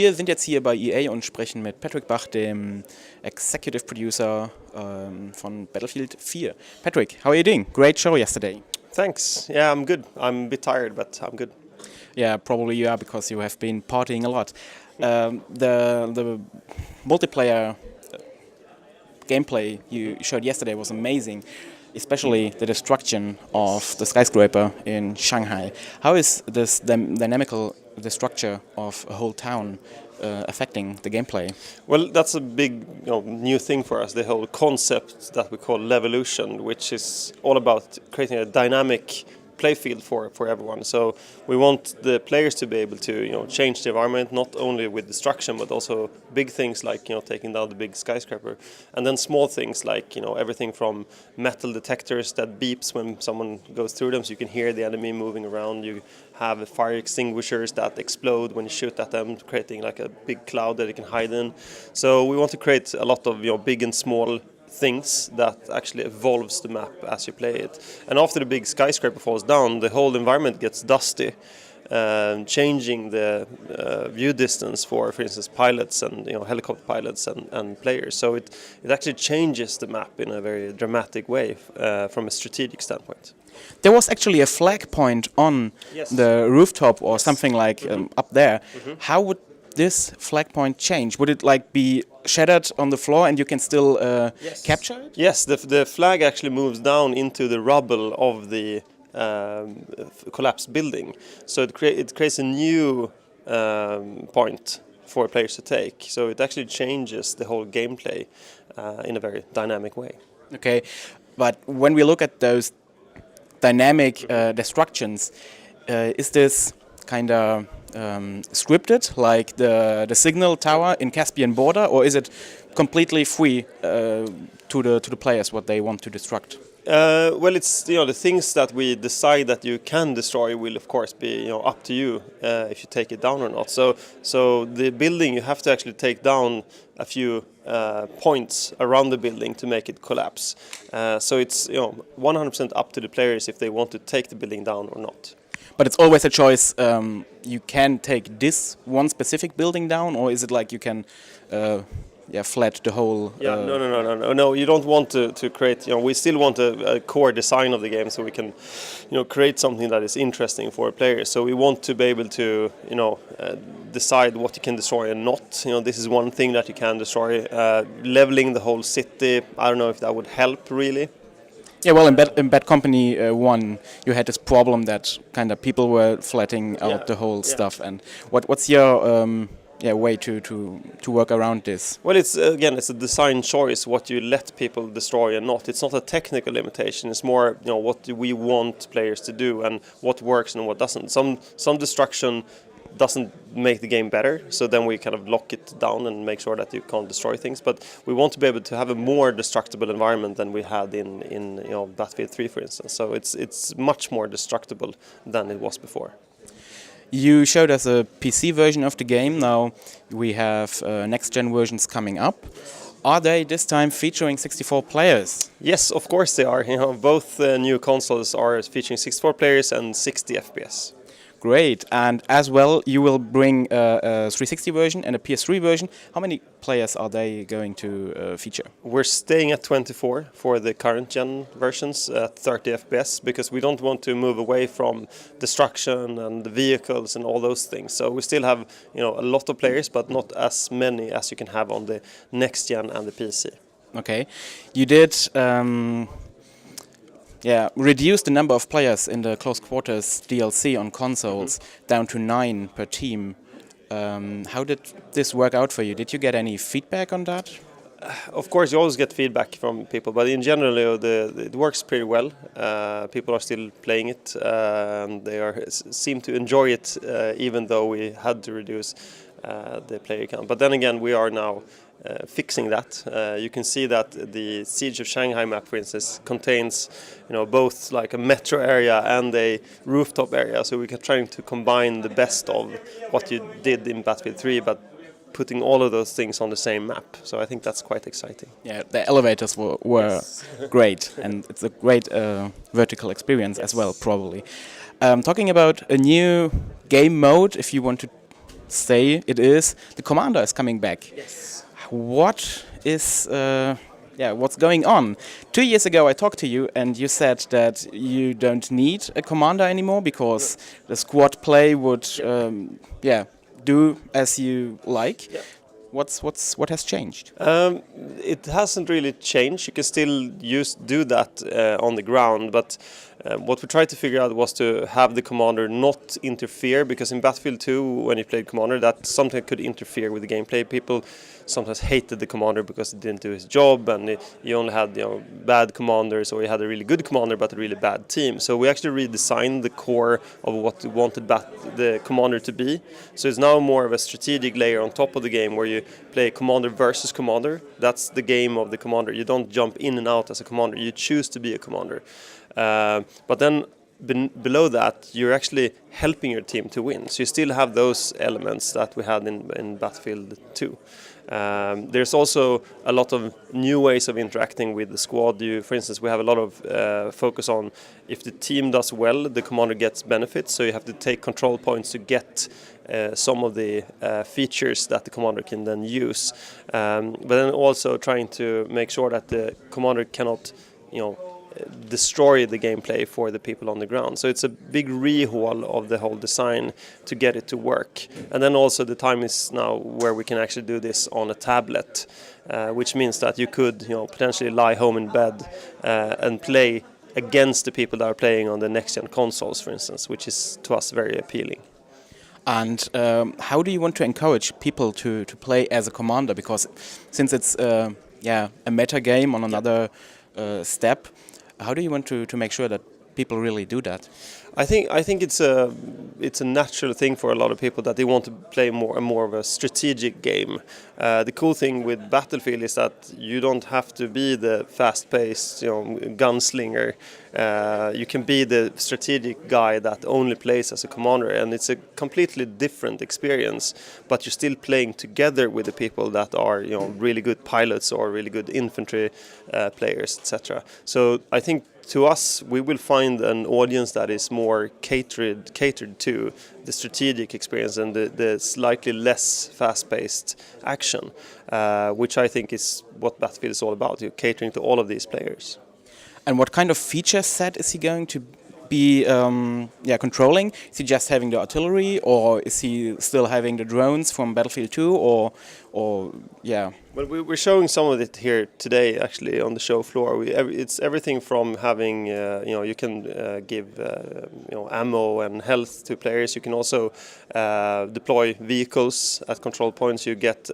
Wir sind jetzt hier bei EA und sprechen mit Patrick Bach, dem Executive Producer von Battlefield 4. Patrick, how are you doing? Great show yesterday. Thanks. Yeah, I'm good. I'm a bit tired, but I'm good. Yeah, probably you are because you have been partying a lot. The multiplayer gameplay you showed yesterday was amazing, especially the destruction of the skyscraper in Shanghai. How is this dynamical the structure of a whole town affecting the gameplay? Well, that's a big new thing for us, the whole concept that we call Levolution, which is all about creating a dynamic play field for everyone. So we want the players to be able to change the environment, not only with destruction but also big things like taking down the big skyscraper, and then small things like everything from metal detectors that beeps when someone goes through them so you can hear the enemy moving around. You have fire extinguishers that explode when you shoot at them, creating like a big cloud that you can hide in. So we want to create a lot of big and small things that actually evolves the map as you play it. And after the big skyscraper falls down, the whole environment gets dusty, changing the view distance for instance, pilots and helicopter pilots and players. So it actually changes the map in a very dramatic way from a strategic standpoint. There was actually a flag point on the rooftop or something like up there. How would this flag point change? Would it be shattered on the floor and you can still capture it? Yes, the flag actually moves down into the rubble of the collapsed building. So it creates a new point for players to take. So it actually changes the whole gameplay in a very dynamic way. Okay, but when we look at those dynamic destructions, is this kind of scripted, like the signal tower in Caspian border, or is it completely free to the players what they want to destruct? Well, it's the things that we decide that you can destroy will of course be up to you if you take it down or not. So the building, you have to actually take down a few points around the building to make it collapse. So it's 100% up to the players if they want to take the building down or not. But it's always a choice. You can take this one specific building down, or is it like you can flat the whole? No. You don't want to create. We still want a core design of the game, so we can, create something that is interesting for players. So we want to be able to, decide what you can destroy and not. This is one thing that you can destroy. Leveling the whole city. I don't know if that would help really. Yeah, well, in Bad Company 1, you had this problem that kind of people were flattening out the whole stuff. And what's your way to work around this? Well, it's a design choice what you let people destroy and not. It's not a technical limitation. It's more what do we want players to do and what works and what doesn't. Some destruction doesn't make the game better, so then we kind of lock it down and make sure that you can't destroy things. But we want to be able to have a more destructible environment than we had in Battlefield 3, for instance. So it's much more destructible than it was before. You showed us a PC version of the game. Now we have next-gen versions coming up. Are they this time featuring 64 players? Yes, of course they are. Both new consoles are featuring 64 players and 60 FPS. Great, and as well you will bring a 360 version and a PS3 version. How many players are they going to feature? We're staying at 24 for the current gen versions at 30 FPS because we don't want to move away from destruction and the vehicles and all those things. So we still have a lot of players, but not as many as you can have on the next gen and the PC. Okay, you did reduce the number of players in the close quarters DLC on consoles down to 9 per team. How did this work out for you? Did you get any feedback on that? Of course, you always get feedback from people, but in general, it works pretty well. People are still playing it, and they seem to enjoy it, even though we had to reduce the player count. But then again, we are now fixing that. You can see that the Siege of Shanghai map, for instance, contains both like a metro area and a rooftop area. So we can try to combine the best of what you did in Battlefield 3, but putting all of those things on the same map. So I think that's quite exciting. Yeah, the elevators were great, and it's a great vertical experience as well, probably. Talking about a new game mode, if you want to say it is, the commander is coming back. Yes. What is what's going on? 2 years ago I talked to you and you said that you don't need a commander anymore because the squad play would do as you like. Yeah. What has changed? It hasn't really changed. You can still do that on the ground, but what we tried to figure out was to have the commander not interfere, because in Battlefield 2, when you played commander, that something could interfere with the gameplay. People sometimes hated the commander because he didn't do his job, and you only had bad commanders, or you had a really good commander but a really bad team. So we actually redesigned the core of what we wanted the commander to be. So it's now more of a strategic layer on top of the game where you play commander versus commander. That's the game of the commander. You don't jump in and out as a commander. You choose to be a commander. But then below that, you're actually helping your team to win. So you still have those elements that we had in Battlefield 2. There's also a lot of new ways of interacting with the squad. For instance, we have a lot of focus on if the team does well, the commander gets benefits. So you have to take control points to get some of the features that the commander can then use. But then also trying to make sure that the commander cannot, destroy the gameplay for the people on the ground. So it's a big rehaul of the whole design to get it to work. And then also the time is now where we can actually do this on a tablet, which means that you could potentially lie home in bed and play against the people that are playing on the next-gen consoles, for instance, which is to us very appealing. And how do you want to encourage people to play as a commander? Because since it's a meta game on another step, how do you want to make sure that people really do that? I think it's a natural thing for a lot of people that they want to play more of a strategic game. The cool thing with Battlefield is that you don't have to be the fast-paced, gunslinger. You can be the strategic guy that only plays as a commander, and it's a completely different experience. But you're still playing together with the people that are, really good pilots or really good infantry players, etc. So I think, to us, we will find an audience that is more catered to the strategic experience and the slightly less fast-paced action, which I think is what Battlefield is all about, catering to all of these players. And what kind of feature set is he going to be controlling? Is he just having the artillery, or is he still having the drones from Battlefield 2, or? Well, we're showing some of it here today, actually, on the show floor. It's everything from having, you can give, ammo and health to players. You can also deploy vehicles at control points. You get,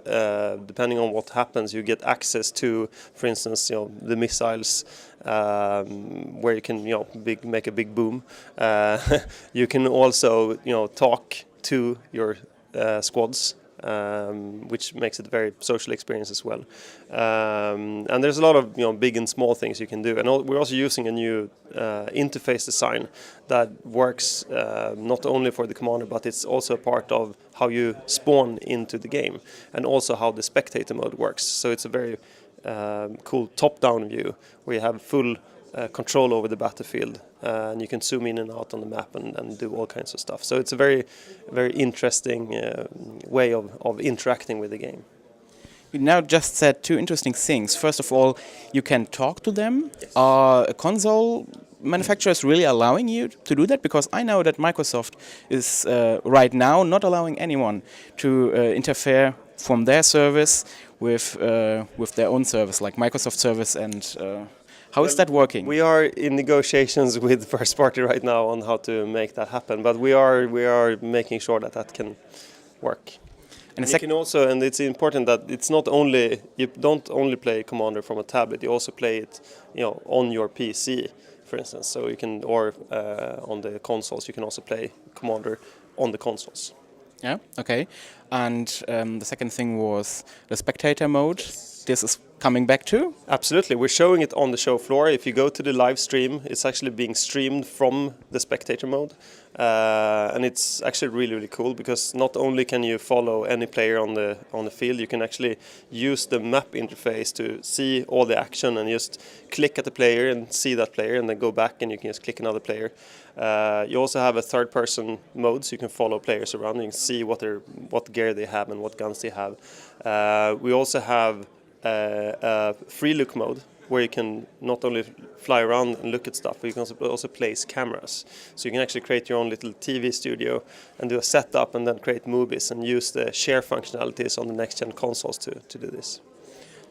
depending on what happens, you get access to, for instance, the missiles, where you can, make a big boom. You can also, talk to your squads. Which makes it a very social experience as well. And there's a lot of big and small things you can do. And we're also using a new interface design that works not only for the commander, but it's also a part of how you spawn into the game, and also how the spectator mode works. So it's a very cool top-down view where you have full control over the battlefield, and you can zoom in and out on the map and do all kinds of stuff. So it's a very, very interesting way of interacting with the game. You now just said two interesting things. First of all, you can talk to them. Yes. Are console manufacturers really allowing you to do that? Because I know that Microsoft is right now not allowing anyone to interfere from their service with their own service, like Microsoft service, and how is that working? We are in negotiations with first party right now on how to make that happen, but we are making sure that can work. And you can also, and it's important that it's not only, you don't only play Commander from a tablet, you also play it, on your PC, for instance. So you can, or on the consoles, you can also play Commander on the consoles. Yeah, okay. And the second thing was the spectator mode. Yes. This is coming back too? Absolutely. We're showing it on the show floor. If you go to the live stream, it's actually being streamed from the spectator mode. And it's actually really cool because not only can you follow any player on the field, you can actually use the map interface to see all the action and just click at the player and see that player, and then go back and you can just click another player. You also have a third-person mode, so you can follow players around and you can see what gear they have and what guns they have. We also have a free look mode, where you can not only fly around and look at stuff, but you can also place cameras. So you can actually create your own little TV studio and do a setup and then create movies and use the share functionalities on the next-gen consoles to do this.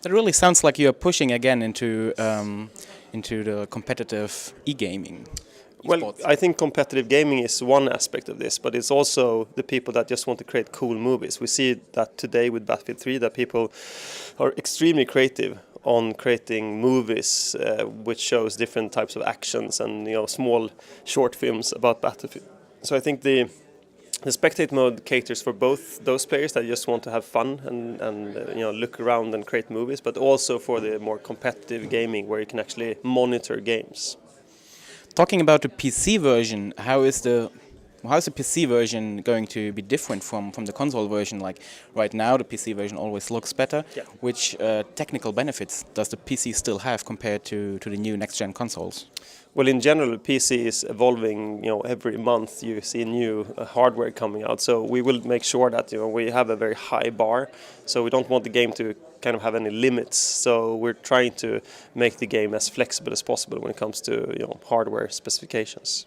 That really sounds like you are pushing again into the competitive e-gaming. Well, I think competitive gaming is one aspect of this, but it's also the people that just want to create cool movies. We see that today with Battlefield 3, that people are extremely creative on creating movies which shows different types of actions and small short films about Battlefield. So I think the spectate mode caters for both those players that just want to have fun and look around and create movies, but also for the more competitive gaming where you can actually monitor games. Talking about the PC version, how is the PC version going to be different from the console version? Like right now, the PC version always looks better. Yeah. Which technical benefits does the PC still have compared to the new next-gen consoles? Well, in general, the PC is evolving. Every month you see new hardware coming out. So we will make sure that we have a very high bar. So we don't want the game to kind of have any limits. So we're trying to make the game as flexible as possible when it comes to hardware specifications.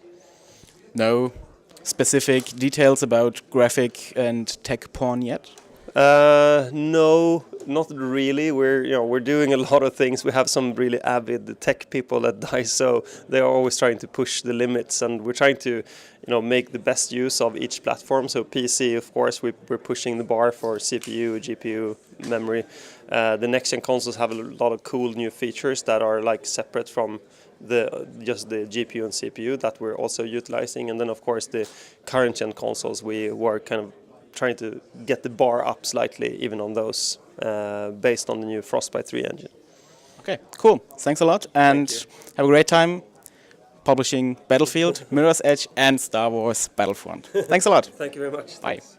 No specific details about graphic and tech porn yet? No, not really. We're doing a lot of things. We have some really avid tech people at DICE, so they are always trying to push the limits, and we're trying to make the best use of each platform. So PC, of course, we're pushing the bar for CPU, GPU, memory. The next gen consoles have a lot of cool new features that are like separate from just the GPU and CPU that we're also utilizing. And then of course the current gen consoles, we were kind of trying to get the bar up slightly even on those based on the new Frostbite 3 engine. Okay, cool. Thanks a lot, and have a great time publishing Battlefield, Mirror's Edge and Star Wars Battlefront. Thanks a lot. Thank you very much. Bye. Thanks.